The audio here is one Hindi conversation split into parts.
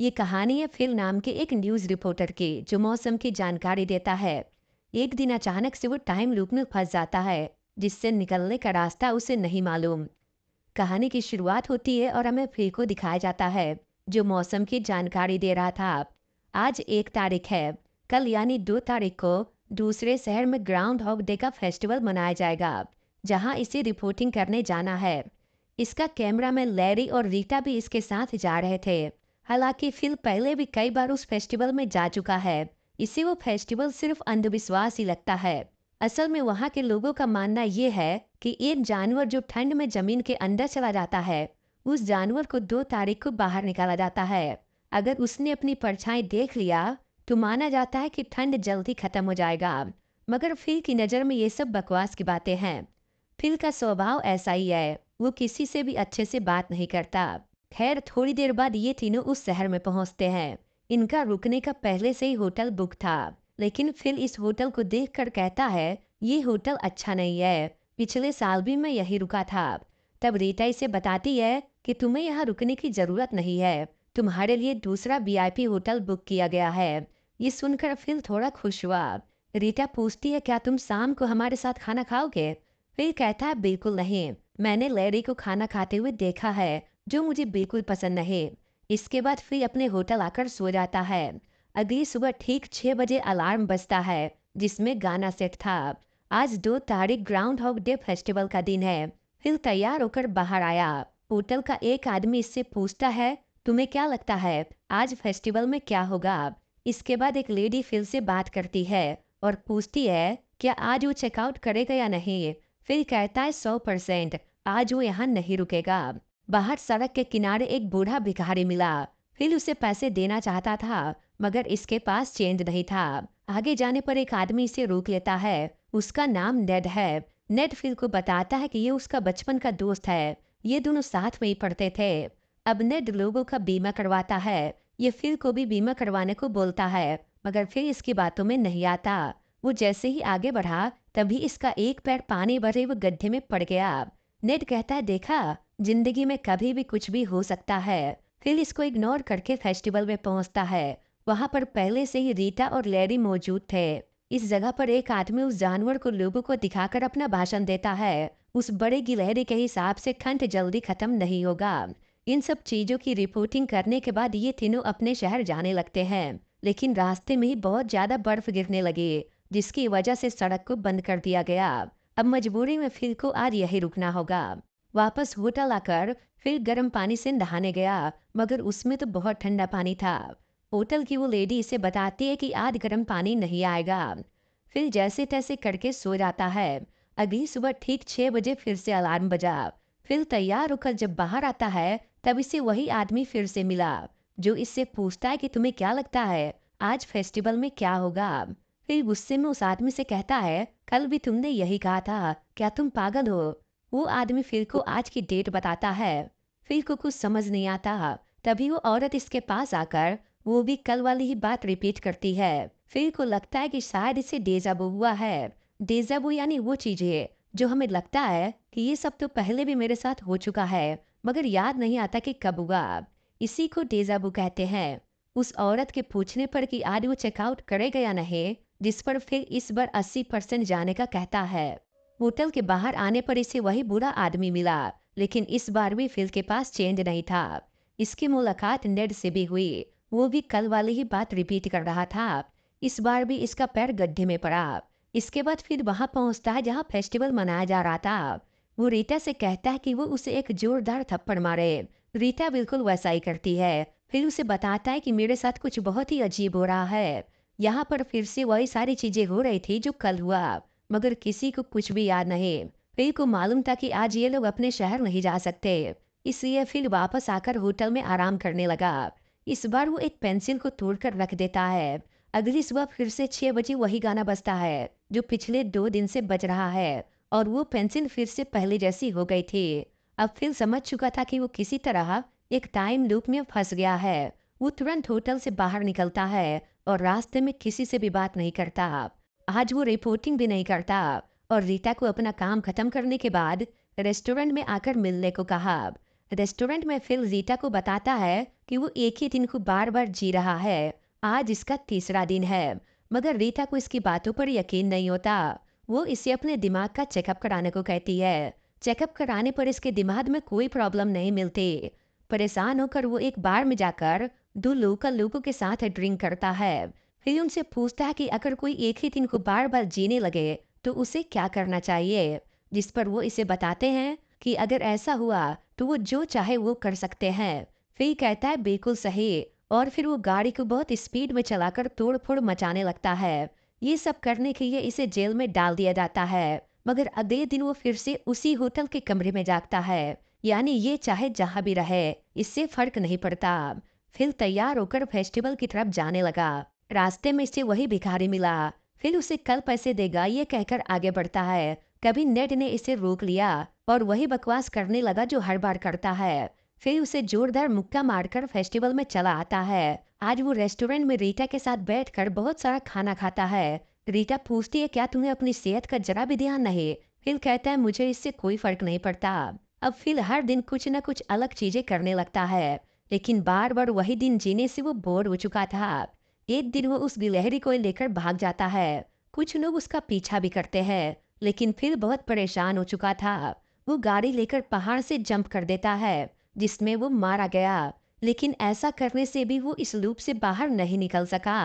ये कहानी है फिल नाम के एक न्यूज़ रिपोर्टर की जो मौसम की जानकारी देता है। एक दिन अचानक से वो टाइम लूप में फंस जाता है, जिससे निकलने का रास्ता उसे नहीं मालूम। कहानी की शुरुआत होती है और हमें फिल को दिखाया जाता है जो मौसम की जानकारी दे रहा था। आज 1 तारीख है। कल यानी 2 तारीख को दूसरे शहर में ग्राउंड हॉग डे का फेस्टिवल मनाया जाएगा, जहां इसे रिपोर्टिंग करने जाना है। इसका कैमरामैन लैरी और रीटा भी इसके साथ जा रहे थे। हालांकि फिल पहले भी कई बार उस फेस्टिवल में जा चुका है। इसे वो फेस्टिवल सिर्फ अंधविश्वास ही लगता है। असल में वहाँ के लोगों का मानना ये है कि एक जानवर जो ठंड में जमीन के अंदर चला जाता है, उस जानवर को 2 तारीख को बाहर निकाला जाता है। अगर उसने अपनी परछाई देख लिया तो माना जाता है कि ठंड जल्दी खत्म हो जाएगा। मगर फिल की नज़र में ये सब बकवास की बातें हैं। फिल का स्वभाव ऐसा ही है, वो किसी से भी अच्छे से बात नहीं करता। खैर थोड़ी देर बाद ये तीनों उस शहर में पहुंचते हैं। इनका रुकने का पहले से ही होटल बुक था, लेकिन फिल इस होटल को देखकर कहता है ये होटल अच्छा नहीं है, पिछले साल भी मैं यही रुका था। तब रीता इसे बताती है कि तुम्हें यहाँ रुकने की जरूरत नहीं है, तुम्हारे लिए दूसरा वीआईपी होटल बुक किया गया है। ये सुनकर फिल थोड़ा खुश हुआ। रीटा पूछती है क्या तुम शाम को हमारे साथ खाना खाओगे। फिल कहता है बिल्कुल नहीं, मैंने लैरी को खाना खाते हुए देखा है जो मुझे बिल्कुल पसंद नहीं। इसके बाद फिर अपने होटल आकर सो जाता है। अगली सुबह ठीक 6 बजे अलार्म बजता है जिसमें गाना सेट था। आज 2 तारीख ग्राउंड हॉग डे फेस्टिवल का दिन है। फिर तैयार होकर बाहर आया। होटल का एक आदमी इससे पूछता है तुम्हें क्या लगता है आज फेस्टिवल में क्या होगा। इसके बाद एक लेडी फिल से बात करती है और पूछती है क्या आज वो चेकआउट करेगा या नहीं। फिर कहता है 100% आज वो यहाँ नहीं रुकेगा। बाहर सड़क के किनारे एक बूढ़ा भिखारी मिला। फिल उसे पैसे देना चाहता था, मगर इसके पास चेंज नहीं था। आगे जाने पर एक आदमी इसे रोक लेता है। उसका नाम नेड है। नेड फिल को बताता है कि ये उसका बचपन का दोस्त है, ये दोनों साथ में ही पढ़ते थे। अब नेड लोगों का बीमा करवाता है। ये फिल को भी बीमा करवाने को बोलता है, मगर फिर इसकी बातों में नहीं आता। वो जैसे ही आगे बढ़ा तभी इसका एक पैर पानी भरे वो गड्ढे में पड़ गया। नेड कहता है देखा, जिंदगी में कभी भी कुछ भी हो सकता है। फिर इसको इग्नोर करके फेस्टिवल में पहुंचता है। वहां पर पहले से ही रीटा और लैरी मौजूद थे। इस जगह पर एक आदमी उस जानवर को लोगों को दिखाकर अपना भाषण देता है। उस बड़े गिलहरी के हिसाब से ठंड जल्दी खत्म नहीं होगा। इन सब चीजों की रिपोर्टिंग करने के बाद ये तीनों अपने शहर जाने लगते हैं, लेकिन रास्ते में ही बहुत ज्यादा बर्फ गिरने लगी, जिसकी वजह से सड़क को बंद कर दिया गया। अब मजबूरी में फिल को आज यही रुकना होगा। वापस होटल आकर फिर गर्म पानी से नहाने गया, मगर उसमें तो बहुत ठंडा पानी था। होटल की वो लेडी इसे बताती है कि आज गर्म पानी नहीं आएगा। फिर जैसे तैसे करके सो जाता है। अगली सुबह ठीक 6 बजे फिर से अलार्म बजा। फिर तैयार होकर जब बाहर आता है तब इसे वही आदमी फिर से मिला, जो इससे पूछता है कि तुम्हें क्या लगता है आज फेस्टिवल में क्या होगा। फिर गुस्से में उस आदमी से कहता है कल भी तुमने यही कहा था, क्या तुम पागल हो। वो आदमी फिर को आज की डेट बताता है। फिर को कुछ समझ नहीं आता। तभी वो औरत इसके पास आकर वो भी कल वाली ही बात रिपीट करती है। फिर को लगता है कि शायद इसे डेजाबू हुआ है। डेजाबू यानी वो चीजें जो हमें लगता है कि ये सब तो पहले भी मेरे साथ हो चुका है, मगर याद नहीं आता कि कब हुआ। इसी को डेजाबू कहते हैं। उस औरत के पूछने पर कि आज वो चेकआउट करेगा या नहीं, जिस पर फिर इस बार 80% जाने का कहता है। होटल के बाहर आने पर इसे वही बूढ़ा आदमी मिला, लेकिन इस बार भी फिल के पास चेंज नहीं था। इसकी मुलाकात नेड से भी हुई। वो भी कल वाली ही बात रिपीट कर रहा था। इस बार भी इसका पैर गड्ढे में पड़ा। इसके बाद फिर वहां पहुंचता है जहां फेस्टिवल मनाया जा रहा था। वो रीटा से कहता है कि वो उसे एक जोरदार थप्पड़ मारे। रीटा बिल्कुल वैसा ही करती है। फिर उसे बताता है कि मेरे साथ कुछ बहुत ही अजीब हो रहा है। यहाँ पर फिर से वही सारी चीजें हो रही थी जो कल हुआ, मगर किसी को कुछ भी याद नहीं। फिर को मालूम था कि आज ये लोग अपने शहर नहीं जा सकते, इसलिए फिर वापस आकर होटल में आराम करने लगा। इस बार वो एक पेंसिल को तोड़कर रख देता है। अगली सुबह फिर से 6 बजे वही गाना बजता है जो पिछले 2 दिन से बज रहा है, और वो पेंसिल फिर से पहले जैसी हो गई थी। अब फिर समझ चुका था कि वो किसी तरह एक टाइम लूप में फंस गया है। वो तुरंत होटल से बाहर निकलता है और रास्ते में किसी से भी बात नहीं करता। आज वो रिपोर्टिंग भी नहीं करता और रीटा को अपना काम खत्म करने के बाद रेस्टोरेंट में आकर मिलने को कहा। रेस्टोरेंट में फिल रीटा को बताता है कि वो एक ही दिन को बार बार जी रहा है। आज इसका तीसरा दिन है, मगर रीता को इसकी बातों पर यकीन नहीं होता। वो इसे अपने दिमाग का चेकअप कराने को कहती है। चेकअप कराने पर इसके दिमाग में कोई प्रॉब्लम नहीं मिलती। परेशान होकर वो एक बार में जाकर दो लोकल लोगों के साथ ड्रिंक करता है। फिर उनसे पूछता है कि अगर कोई एक ही दिन को बार बार जीने लगे तो उसे क्या करना चाहिए। जिस पर वो इसे बताते हैं कि अगर ऐसा हुआ तो वो जो चाहे वो कर सकते हैं। फिर कहता है बिल्कुल सही, और फिर वो गाड़ी को बहुत स्पीड में चलाकर तोड़ फोड़ मचाने लगता है। ये सब करने के लिए इसे जेल में डाल दिया जाता है, मगर अगले दिन वो फिर से उसी होटल के कमरे में जागता है। यानी ये चाहे जहां भी रहे, इससे फर्क नहीं पड़ता। फिर तैयार होकर फेस्टिवल की तरफ जाने लगा। रास्ते में इसे वही भिखारी मिला। फिर उसे कल पैसे देगा ये कहकर आगे बढ़ता है। कभी नेड ने इसे रोक लिया और वही बकवास करने लगा जो हर बार करता है। फिर उसे जोरदार मुक्का मारकर फेस्टिवल में चला आता है। आज वो रेस्टोरेंट में रीटा के साथ बैठकर बहुत सारा खाना खाता है। रीटा पूछती है क्या तुम्हें अपनी सेहत का जरा भी ध्यान नहीं। फिल कहता है मुझे इससे कोई फर्क नहीं पड़ता। अब फिल हर दिन कुछ न कुछ अलग चीजें करने लगता है, लेकिन बार बार वही दिन जीने से वो बोर हो चुका था। एक दिन वो उस गिलहरी को लेकर भाग जाता है। कुछ लोग उसका पीछा भी करते हैं, लेकिन फिर बहुत परेशान हो चुका था। वो गाड़ी लेकर पहाड़ से जंप कर देता है, जिसमें वो मारा गया। लेकिन ऐसा करने से भी वो इस लूप से बाहर नहीं निकल सका।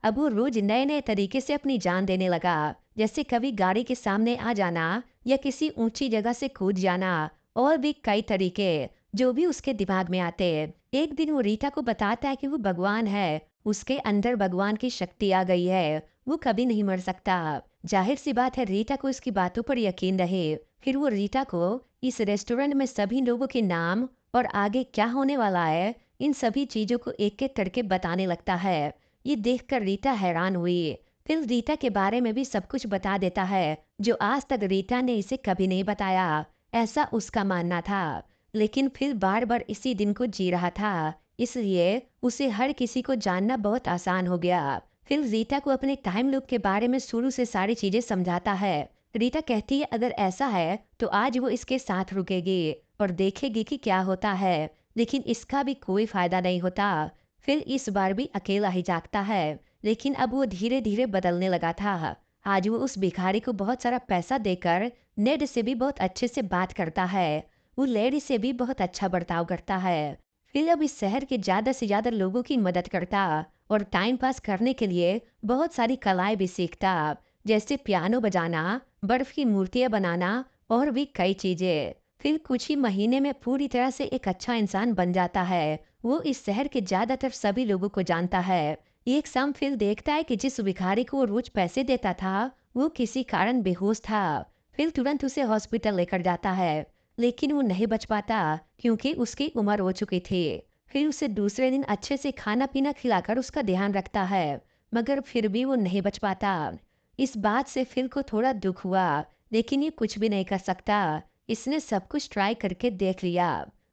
अब वो रोज नए नए तरीके से अपनी जान देने लगा, जैसे कभी गाड़ी के सामने आ जाना या किसी ऊंची जगह से कूद जाना, और भी कई तरीके जो भी उसके दिमाग में आते। एक दिन वो रीटा को बताता है कि वो भगवान है, उसके अंदर भगवान की शक्ति आ गई है, वो कभी नहीं मर सकता। जाहिर सी बात है रीटा को इसकी बातों पर यकीन रहे। फिर वो रीटा को इस रेस्टोरेंट में सभी लोगों के नाम और आगे क्या होने वाला है, इन सभी चीजों को एक एक करके बताने लगता है। ये देखकर रीटा हैरान हुई। फिर रीटा के बारे में भी सब कुछ बता देता है जो आज तक रीटा ने इसे कभी नहीं बताया। ऐसा उसका मानना था, लेकिन फिर बार बार इसी दिन को जी रहा था, इसलिए उसे हर किसी को जानना बहुत आसान हो गया। फिर रीटा को अपने टाइम लूप के बारे में शुरू से सारी चीजें समझाता है। रीटा कहती है अगर ऐसा है तो आज वो इसके साथ रुकेगी और देखेगी कि क्या होता है, लेकिन इसका भी कोई फायदा नहीं होता। फिर इस बार भी अकेला ही जागता है, लेकिन अब वो धीरे धीरे बदलने लगा था। आज वो उस भिखारी को बहुत सारा पैसा देकर नेड से भी बहुत अच्छे से बात करता है। वो लेडी से भी बहुत अच्छा बर्ताव करता है। फिर अब इस शहर के ज्यादा से ज्यादा लोगों की मदद करता और टाइम पास करने के लिए बहुत सारी कलाएं भी सीखता, जैसे पियानो बजाना, बर्फ की मूर्तियां बनाना और भी कई चीजें। फिर कुछ ही महीने में पूरी तरह से एक अच्छा इंसान बन जाता है। वो इस शहर के ज्यादातर सभी लोगों को जानता है। एक शाम फिर देखता है कि जिस भिखारी को वो रोज पैसे देता था वो किसी कारण बेहोश था। फिर तुरंत उसे हॉस्पिटल लेकर जाता है, लेकिन वो नहीं बच पाता क्योंकि उसकी उम्र हो चुकी थी। फिर उसे दूसरे दिन अच्छे से खाना पीना खिलाकर उसका ध्यान रखता है, मगर फिर भी वो नहीं बच पाता। इस बात से फिल को थोड़ा दुख हुआ, लेकिन ये कुछ भी नहीं कर सकता। इसने सब कुछ ट्राई करके देख लिया।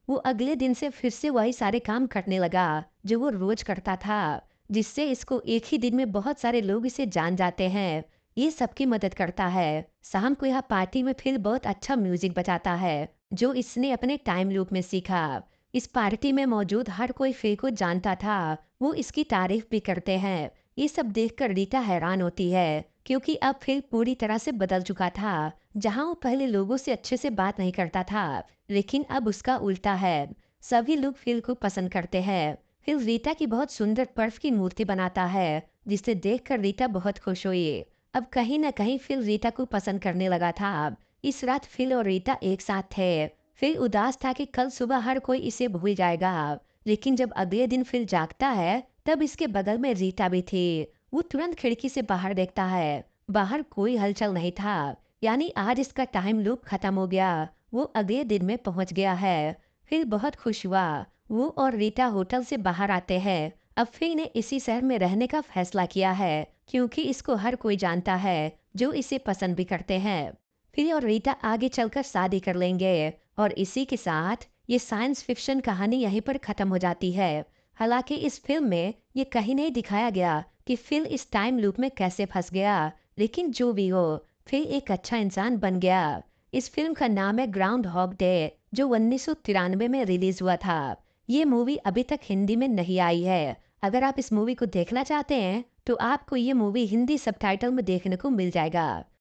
वो अगले दिन से फिर से वही सारे काम करने लगा जो वो रोज करता था, जिससे इसको एक ही दिन में बहुत सारे लोग इसे जान जाते हैं। ये सबकी मदद करता है। शाम को यहाँ पार्टी में फिर बहुत अच्छा म्यूजिक बजाता है जो इसने अपने टाइम लूप में सीखा। इस पार्टी में मौजूद हर कोई फिल को जानता था, वो इसकी तारीफ भी करते हैं। ये सब देखकर रीटा हैरान होती है, क्योंकि अब फिल पूरी तरह से बदल चुका था। जहाँ वो पहले लोगों से अच्छे से बात नहीं करता था, लेकिन अब उसका उल्टा है। सभी लोग फिल को पसंद करते हैं। फिर रीटा की बहुत सुंदर बर्फ की मूर्ति बनाता है, जिसे देखकर रीटा बहुत खुश हुई। अब कहीं न कहीं फिल रीटा को पसंद करने लगा था। इस रात फिल और रीटा एक साथ थे। फिल उदास था कि कल सुबह हर कोई इसे भूल जाएगा, लेकिन जब अगले दिन फिल जागता है तब इसके बगल में रीटा भी थी। वो तुरंत खिड़की से बाहर देखता है। बाहर कोई हलचल नहीं था, यानी आज इसका टाइम लूप खत्म हो गया। वो अगले दिन में पहुंच गया है। फिर बहुत खुश हुआ। वो और रीटा होटल से बाहर आते हैं। अब फिल ने इसी शहर में रहने का फैसला किया है, क्योंकि इसको हर कोई जानता है जो इसे पसंद भी करते हैं। फिल और रीटा आगे चलकर शादी कर लेंगे, और इसी के साथ ये साइंस फिक्शन कहानी यहीं पर खत्म हो जाती है। हालांकि इस फिल्म में ये कहीं नहीं दिखाया गया कि फिल इस टाइम लूप में कैसे फंस गया, लेकिन जो भी हो फिल एक अच्छा इंसान बन गया। इस फिल्म का नाम है ग्राउंड हॉग डे, जो 1993 में रिलीज हुआ था। ये मूवी अभी तक हिंदी में नहीं आई है। अगर आप इस मूवी को देखना चाहते हैं, तो आपको ये मूवी हिंदी सबटाइटल में देखने को मिल जाएगा।